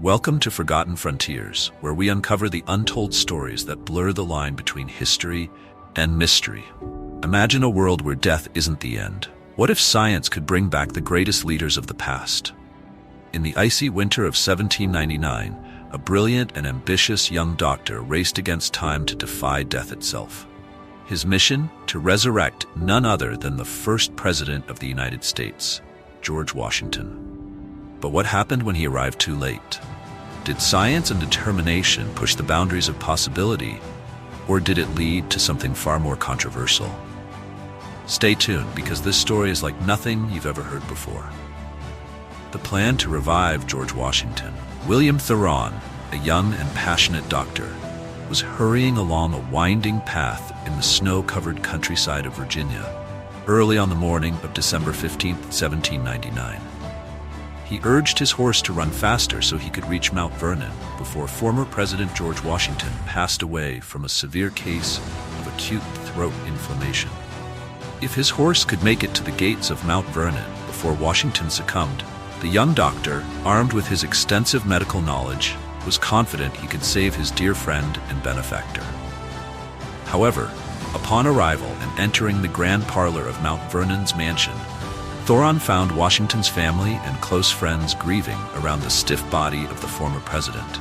Welcome to Forgotten Frontiers, where we uncover the untold stories that blur the line between history and mystery. Imagine a world where death isn't the end. What if science could bring back the greatest leaders of the past? In the icy winter of 1799, a brilliant and ambitious young doctor raced against time to defy death itself. His mission? To resurrect none other than the first president of the United States, George Washington. But what happened when he arrived too late? Did science and determination push the boundaries of possibility, or did it lead to something far more controversial? Stay tuned, because this story is like nothing you've ever heard before. The plan to revive George Washington. William Thoron, a young and passionate doctor, was hurrying along a winding path in the snow-covered countryside of Virginia early on the morning of December 15, 1799. He urged his horse to run faster so he could reach Mount Vernon before former President George Washington passed away from a severe case of acute throat inflammation. If his horse could make it to the gates of Mount Vernon before Washington succumbed, the young doctor, armed with his extensive medical knowledge, was confident he could save his dear friend and benefactor. However, upon arrival and entering the grand parlor of Mount Vernon's mansion, Thoron found Washington's family and close friends grieving around the stiff body of the former president.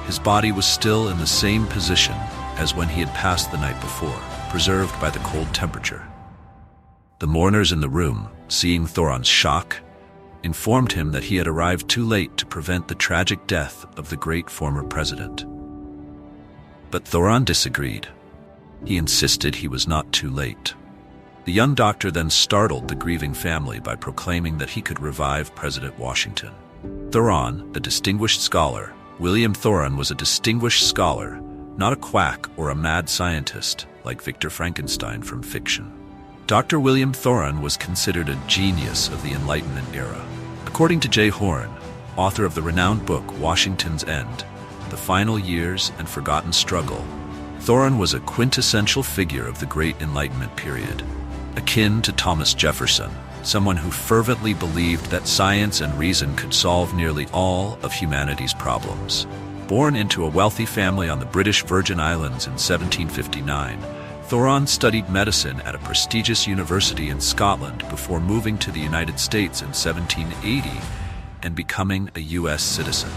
His body was still in the same position as when he had passed the night before, preserved by the cold temperature. The mourners in the room, seeing Thoron's shock, informed him that he had arrived too late to prevent the tragic death of the great former president. But Thoron disagreed. He insisted he was not too late. The young doctor then startled the grieving family by proclaiming that he could revive President Washington. Thoron, a distinguished scholar, William Thoron was a distinguished scholar, not a quack or a mad scientist like Victor Frankenstein from fiction. Dr. William Thoron was considered a genius of the Enlightenment-era. According to J. Horn, author of the renowned book Washington's End, The Final Years and Forgotten Struggle, Thoron was a quintessential figure of the Great Enlightenment period, akin to Thomas Jefferson, someone who fervently believed that science and reason could solve nearly all of humanity's problems. Born into a wealthy family on the British Virgin Islands in 1759, Thoron studied medicine at a prestigious university in Scotland before moving to the United States in 1780 and becoming a U.S. citizen.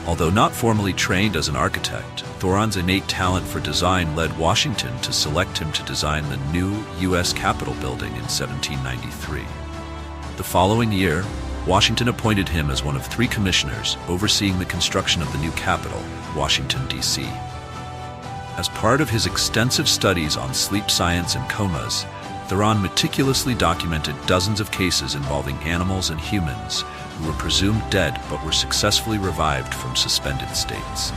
Although not formally trained as an architect, Thoron's innate talent for design led Washington to select him to design the new U.S. Capitol building in 1793. The following year, Washington appointed him as one of 3 commissioners overseeing the construction of the new Capitol, Washington, D.C. As part of his extensive studies on sleep science and comas, Thoron meticulously documented dozens of cases involving animals and humans who were presumed dead but were successfully revived from suspended states.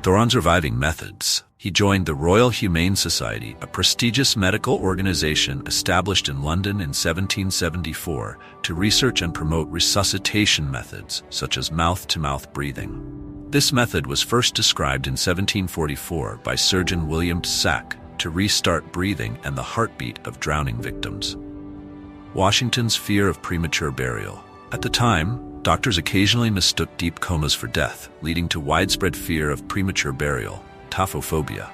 Thoron's reviving methods. He joined the Royal Humane Society, a prestigious medical organization established in London in 1774 to research and promote resuscitation methods such as mouth-to-mouth breathing. This method was first described in 1744 by surgeon William Thoron to restart breathing and the heartbeat of drowning victims. Washington's fear of premature burial. At the time, doctors occasionally mistook deep comas for death, leading to widespread fear of premature burial, taphophobia.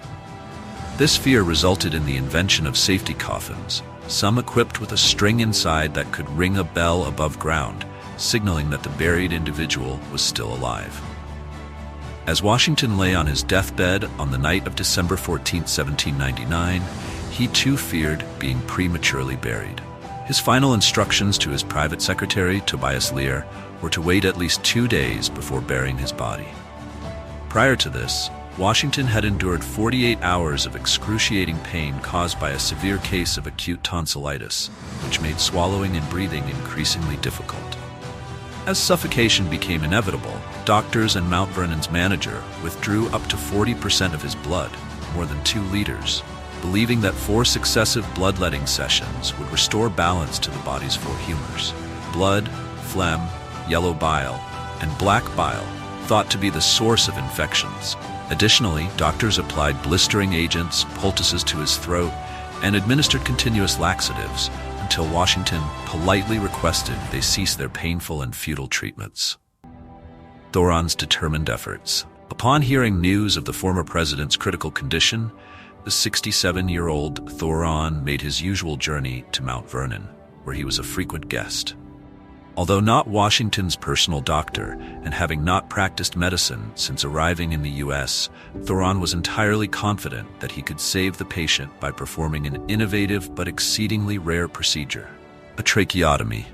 This fear resulted in the invention of safety coffins, some equipped with a string inside that could ring a bell above ground, signaling that the buried individual was still alive. As Washington lay on his deathbed on the night of December 14, 1799, he too feared being prematurely buried. His final instructions to his private secretary, Tobias Lear, were to wait at least 2 days before burying his body. Prior to this, Washington had endured 48 hours of excruciating pain caused by a severe case of acute tonsillitis, which made swallowing and breathing increasingly difficult. As suffocation became inevitable, doctors and Mount Vernon's manager withdrew up to 40% of his blood, more than 2 liters, believing that 4 successive bloodletting sessions would restore balance to the body's 4 humors: blood, phlegm, yellow bile, and black bile, thought to be the source of infections. Additionally, doctors applied blistering agents, poultices to his throat, and administered continuous laxatives until Washington politely requested they cease their painful and futile treatments. Thoron's determined efforts. Upon hearing news of the former president's critical condition, the 67-year-old Thoron made his usual journey to Mount Vernon, where he was a frequent guest. Although not Washington's personal doctor and having not practiced medicine since arriving in the U.S., Thoron was entirely confident that he could save the patient by performing an innovative but exceedingly rare procedure, a tracheotomy.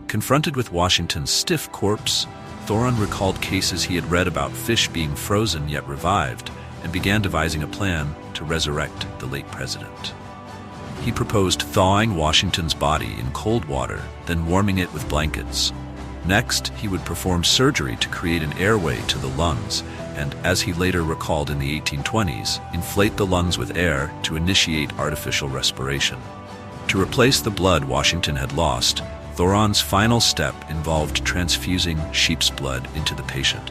Confronted with Washington's stiff corpse, Thoron recalled cases he had read about fish being frozen yet revived and began devising a plan to resurrect the late president. He proposed thawing Washington's body in cold water, then warming it with blankets. Next, he would perform surgery to create an airway to the lungs and, as he later recalled in the 1820s, inflate the lungs with air to initiate artificial respiration. To replace the blood Washington had lost, Thoron's final step involved transfusing sheep's blood into the patient.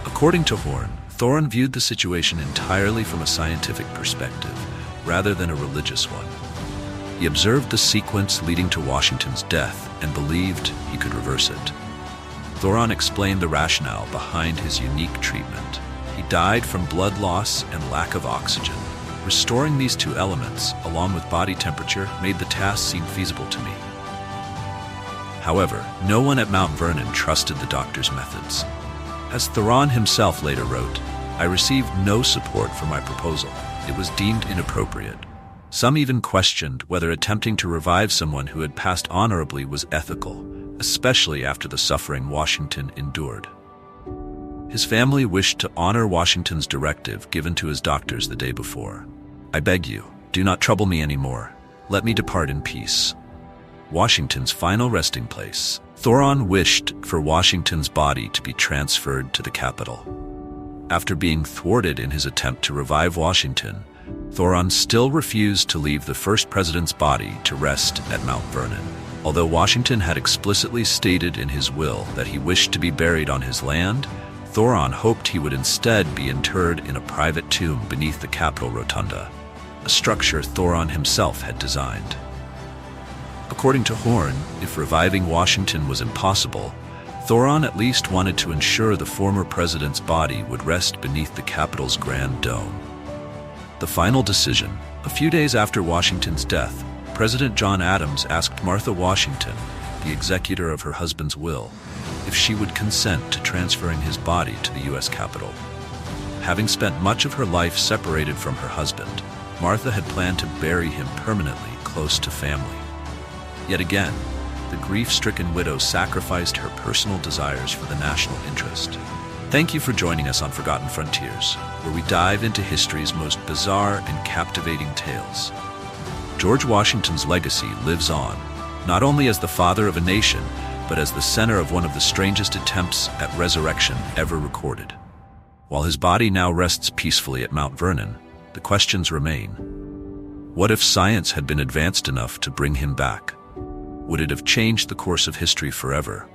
According to Horn, Thoron viewed the situation entirely from a scientific perspective, rather than a religious one. He observed the sequence leading to Washington's death and believed he could reverse it. Thoron explained the rationale behind his unique treatment. He died from blood loss and lack of oxygen. Restoring these two elements, along with body temperature, made the task seem feasible to me. However, no one at Mount Vernon trusted the doctor's methods. As Thoron himself later wrote, "I received no support for my proposal. It was deemed inappropriate. Some even questioned whether attempting to revive someone who had passed honorably was ethical, especially after the suffering Washington endured." His family wished to honor Washington's directive given to his doctors the day before. "I beg you, do not trouble me anymore. Let me depart in peace." Washington's final resting place. Thoron wished for Washington's body to be transferred to the Capitol. After being thwarted in his attempt to revive Washington, Thoron still refused to leave the first president's body to rest at Mount Vernon. Although Washington had explicitly stated in his will that he wished to be buried on his land, Thoron hoped he would instead be interred in a private tomb beneath the Capitol Rotunda, a structure Thoron himself had designed. According to Horn, if reviving Washington was impossible, Thoron at least wanted to ensure the former president's body would rest beneath the Capitol's grand dome. The final decision. A few days after Washington's death, President John Adams asked Martha Washington, the executor of her husband's will, if she would consent to transferring his body to the U.S. Capitol. Having spent much of her life separated from her husband, Martha had planned to bury him permanently close to family. Yet again, the grief-stricken widow sacrificed her personal desires for the national interest. Thank you for joining us on Forgotten Frontiers, where we dive into history's most bizarre and captivating tales. George Washington's legacy lives on, not only as the father of a nation, but as the center of one of the strangest attempts at resurrection ever recorded. While his body now rests peacefully at Mount Vernon, the questions remain. What if science had been advanced enough to bring him back? Would it have changed the course of history forever?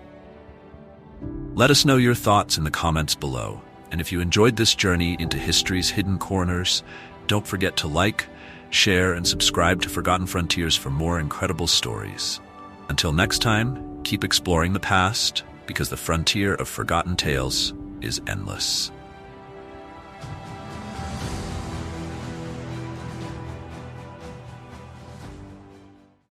Let us know your thoughts in the comments below. And if you enjoyed this journey into history's hidden corners, don't forget to like, share, and subscribe to Forgotten Frontiers for more incredible stories. Until next time, keep exploring the past, because the frontier of forgotten tales is endless.